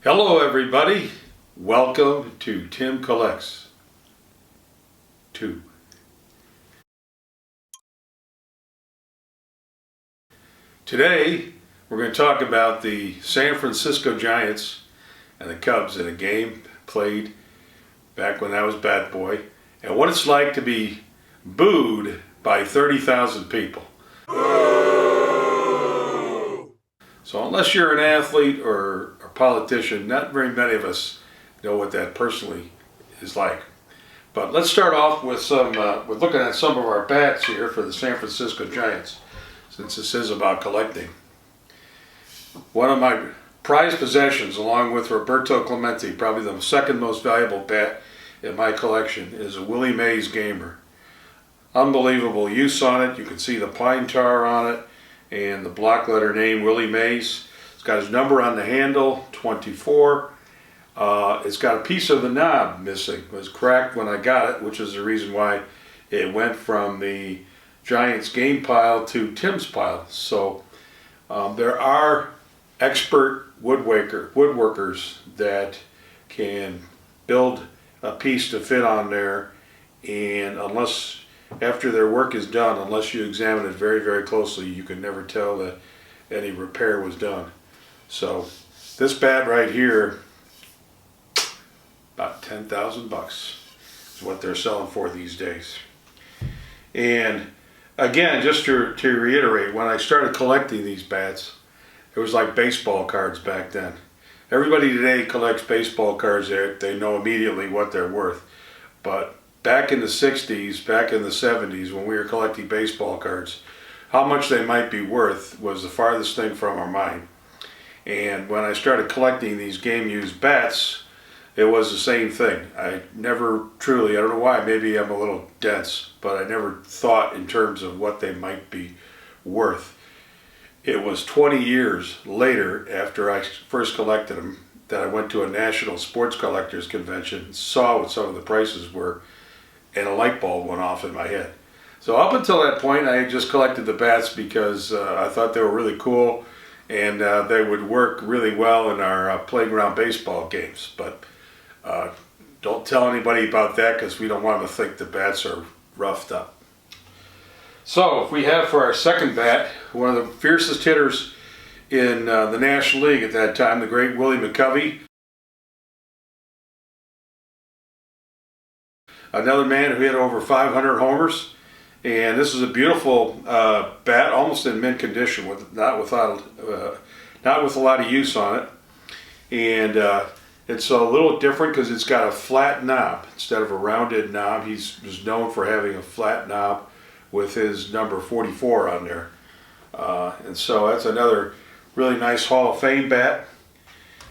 Hello everybody, welcome to Tim Collects 2. Today we're going to talk about the San Francisco Giants and the Cubs in a game played back when I was bat boy, and what it's like to be booed by 30,000 people. So unless you're an athlete or a politician, not very many of us know what that personally is like. But let's start off with with looking at some of our bats here for the San Francisco Giants, since this is about collecting. One of my prized possessions, along with Roberto Clemente, probably the second most valuable bat in my collection, is a Willie Mays gamer. Unbelievable use on it. You can see the pine tar on it and the block letter name, Willie Mays. It's got his number on the handle, 24. It's got a piece of the knob missing. It was cracked when I got it, which is the reason why it went from the Giants game pile to Tim's pile. So there are expert woodworkers that can build a piece to fit on there, and unless after their work is done, unless you examine it very, very closely, you can never tell that any repair was done. So this bat right here, about 10,000 bucks is what they're selling for these days. And again, just to reiterate, when I started collecting these bats, it was like baseball cards back then. Everybody today collects baseball cards. They know immediately what they're worth. But back in the 60s, back in the 70s, when we were collecting baseball cards, how much they might be worth was the farthest thing from our mind. And when I started collecting these game-used bats, it was the same thing. I never truly, I don't know why, maybe I'm a little dense, but I never thought in terms of what they might be worth. It was 20 years later, after I first collected them, that I went to a national sports collectors convention, saw what some of the prices were, and a light bulb went off in my head. So up until that point, I just collected the bats because I thought they were really cool, and they would work really well in our playground baseball games. But don't tell anybody about that, because we don't want them to think the bats are roughed up. So if we have for our second bat, one of the fiercest hitters in the National League at that time, the great Willie McCovey. Another man who hit over 500 homers, and this is a beautiful bat, almost in mint condition, not with a lot of use on it. And it's a little different because it's got a flat knob instead of a rounded knob. He's known for having a flat knob with his number 44 on there. And so that's another really nice Hall of Fame bat.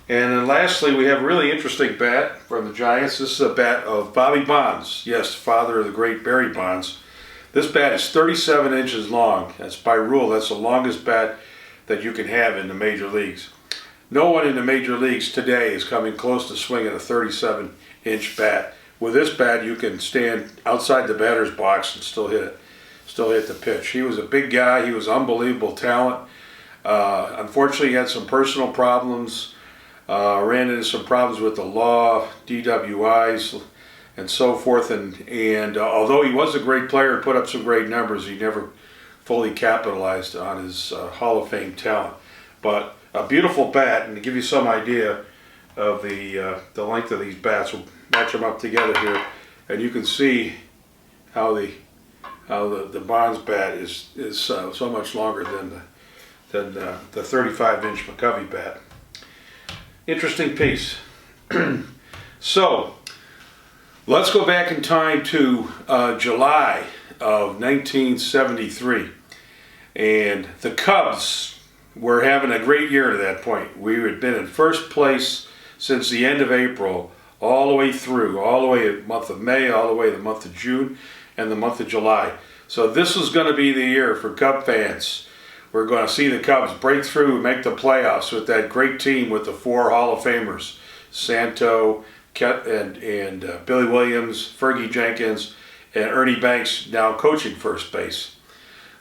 And then lastly, we have a really interesting bat from the Giants. This is a bat of Bobby Bonds. Yes, father of the great Barry Bonds. This bat is 37 inches long. That's by rule, that's the longest bat that you can have in the major leagues. No one in the major leagues today is coming close to swinging a 37-inch bat. With this bat, you can stand outside the batter's box and still hit the pitch. He was a big guy. He was unbelievable talent. Unfortunately, he had some personal problems. Ran into some problems with the law, DWIs, and so forth. And although he was a great player and put up some great numbers, he never fully capitalized on his Hall of Fame talent. But a beautiful bat, and to give you some idea of the length of these bats, we'll match them up together here, and you can see how the Bonds bat is so much longer than the 35-inch McCovey bat. Interesting piece. So let's go back in time to July of 1973, and the Cubs were having a great year to that point. We had been in first place since the end of April, all the way the month of May, all the way to the month of June, and the month of July. So this was going to be the year for Cub fans. We're going to see the Cubs break through, make the playoffs with that great team with the 4 Hall of Famers, Santo, and Billy Williams, Fergie Jenkins, and Ernie Banks now coaching first base.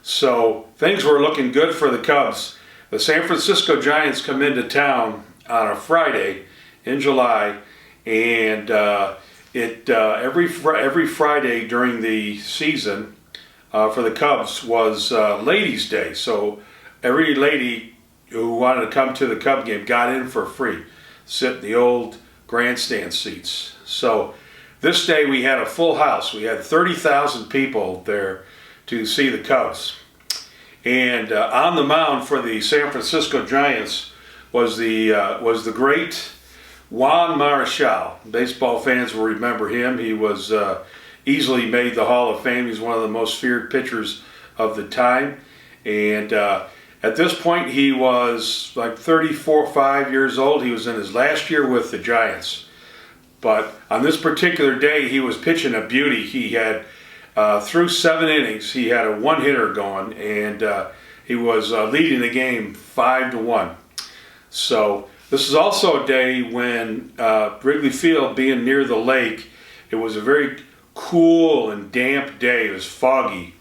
So things were looking good for the Cubs. The San Francisco Giants come into town on a Friday in July, and every Friday during the season for the Cubs was Ladies' Day. So every lady who wanted to come to the Cub game got in for free, sit in the old grandstand seats. So this day we had a full house. We had 30,000 people there to see the Cubs. And on the mound for the San Francisco Giants was the great Juan Marichal. Baseball fans will remember him. He was easily made the Hall of Fame. He's one of the most feared pitchers of the time. And at this point, he was like 34, 5 years old. He was in his last year with the Giants. But on this particular day, he was pitching a beauty. He had, through 7 innings, he had a one-hitter going, and he was leading the game 5-1. So this is also a day when Wrigley Field, being near the lake, it was a very cool and damp day. It was foggy.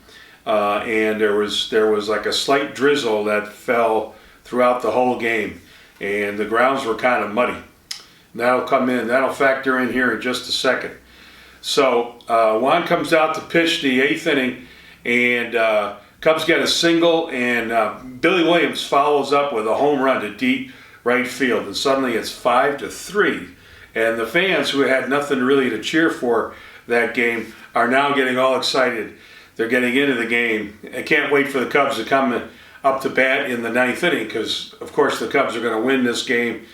And there was like a slight drizzle that fell throughout the whole game, and the grounds were kind of muddy. That'll factor in here in just a second. So Juan comes out to pitch the 8th inning, and Cubs get a single, and Billy Williams follows up with a home run to deep right field, and suddenly it's 5-3, and the fans who had nothing really to cheer for that game are now getting all excited. They're getting into the game. I can't wait for the Cubs to come up to bat in the 9th inning, because, of course, the Cubs are going to win this game,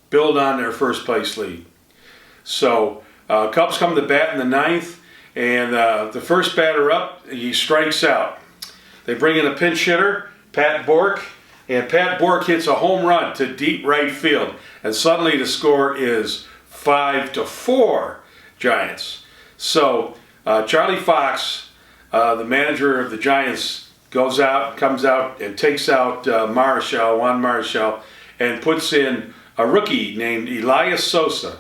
build on their first place lead. So Cubs come to bat in the 9th, and the first batter up, he strikes out. They bring in a pinch hitter, Pat Bork, and Pat Bork hits a home run to deep right field, and suddenly the score is 5-4 Giants. So Charlie Fox, the manager of the Giants, comes out and takes out Juan Marichal, and puts in a rookie named Elias Sosa,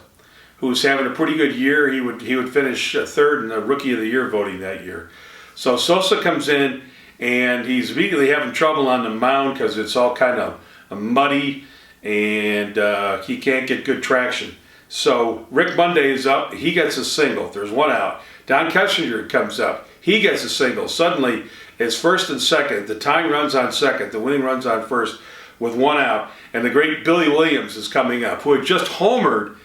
who's having a pretty good year. He would finish 3rd in the Rookie of the Year voting that year. So Sosa comes in, and he's immediately having trouble on the mound because it's all kind of muddy, and he can't get good traction. So Rick Monday is up. He gets a single. There's 1 out. Don Kessinger comes up. He gets a single. Suddenly, it's 1st and 2nd. The tying run's on 2nd. The winning run's on 1st with 1 out. And the great Billy Williams is coming up, who had just homered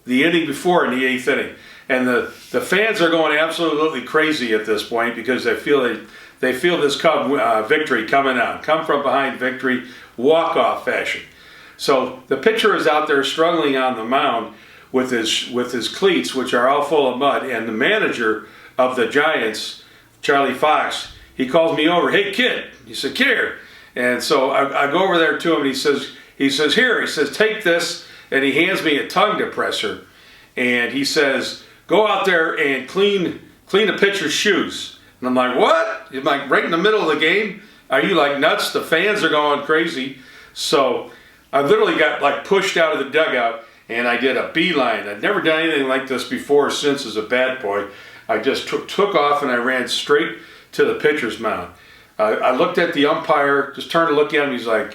the inning before in the 8th inning. And the fans are going absolutely crazy at this point because they feel this Cub victory coming on. Come from behind victory, walk-off fashion. So the pitcher is out there struggling on the mound with his cleats, which are all full of mud. And the manager of the Giants, Charlie Fox, he calls me over. Hey, kid. He said, "Here." And so I go over there to him, and he says, "Here." He says, "Take this." And he hands me a tongue depressor. And he says, "Go out there and clean the pitcher's shoes." And I'm like, "What?" He's like, "Right in the middle of the game? Are you like nuts? The fans are going crazy." So I literally got like pushed out of the dugout, and I did a beeline. I'd never done anything like this before or since as a bat boy. I just took off, and I ran straight to the pitcher's mound. I looked at the umpire, just turned to look at him. He's like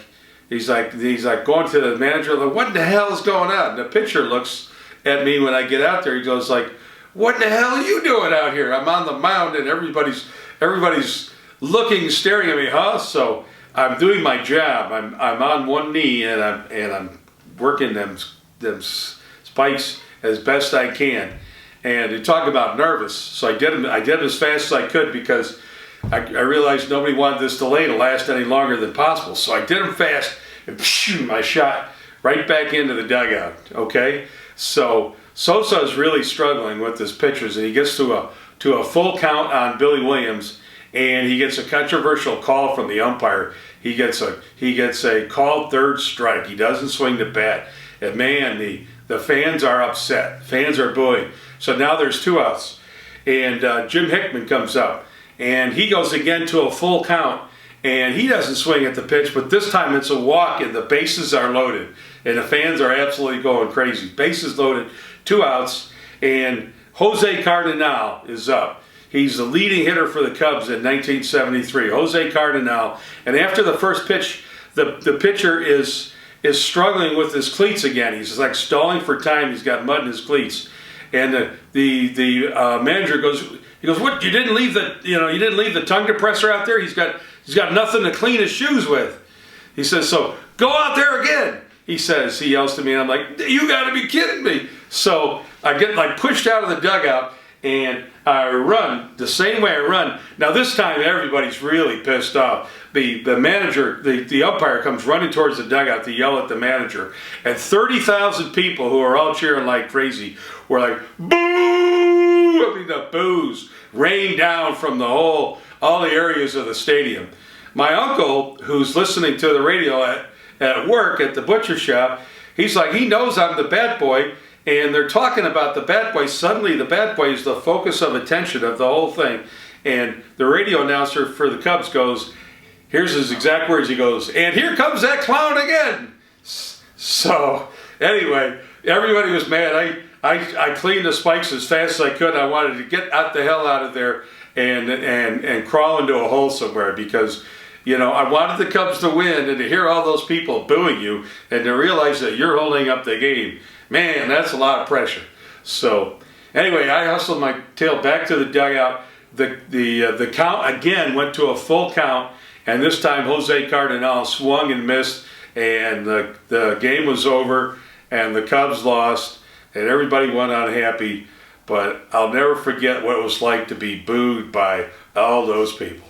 going to the manager, like, "What the hell is going on?" And the pitcher looks at me when I get out there. He goes like, "What in the hell are you doing out here? I'm on the mound, and everybody's looking, staring at me, huh?" So I'm doing my job. I'm on one knee, and I'm working them spikes as best I can. And you talk about nervous. So I did them as fast as I could because I realized nobody wanted this delay to last any longer than possible. So I did them fast, and I shot right back into the dugout. Okay, so Sosa is really struggling with his pitchers, and he gets to a full count on Billy Williams, and he gets a controversial call from the umpire. He gets a called 3rd strike. He doesn't swing the bat, and man, the fans are upset. Fans are booing. So now there's 2 outs, and Jim Hickman comes up, and he goes again to a full count, and he doesn't swing at the pitch, but this time it's a walk, and the bases are loaded, and the fans are absolutely going crazy. Bases loaded, 2 outs, and Jose Cardinal is up. He's the leading hitter for the Cubs in 1973, Jose Cardinal. And after the first pitch, the pitcher is is struggling with his cleats again. He's like stalling for time. He's got mud in his cleats, and the manager goes, he goes, "What? You didn't leave the tongue depressor out there? He's got nothing to clean his shoes with." He says, "So go out there again." He yells to me, and I'm like, "You got to be kidding me!" So I get like pushed out of the dugout, and I run the same way I run. Now this time everybody's really pissed off. The manager, the umpire comes running towards the dugout to yell at the manager, and 30,000 people who are all cheering like crazy were like, "Boo!" I mean, the boos rained down from all the areas of the stadium. My uncle, who's listening to the radio at work at the butcher shop, he's like, he knows I'm the bat boy, and they're talking about the bat boy. Suddenly the bat boy is the focus of attention of the whole thing, and the radio announcer for the Cubs goes, here's his exact words, he goes, "And here comes that clown again." So anyway, everybody was mad. I cleaned the spikes as fast as I could. I wanted to get the hell out of there and crawl into a hole somewhere, because I wanted the Cubs to win, and to hear all those people booing you and to realize that you're holding up the game, man, that's a lot of pressure. So anyway, I hustled my tail back to the dugout. The count again went to a full count, and this time Jose Cardenal swung and missed, and the game was over, and the Cubs lost, and everybody went unhappy. But I'll never forget what it was like to be booed by all those people.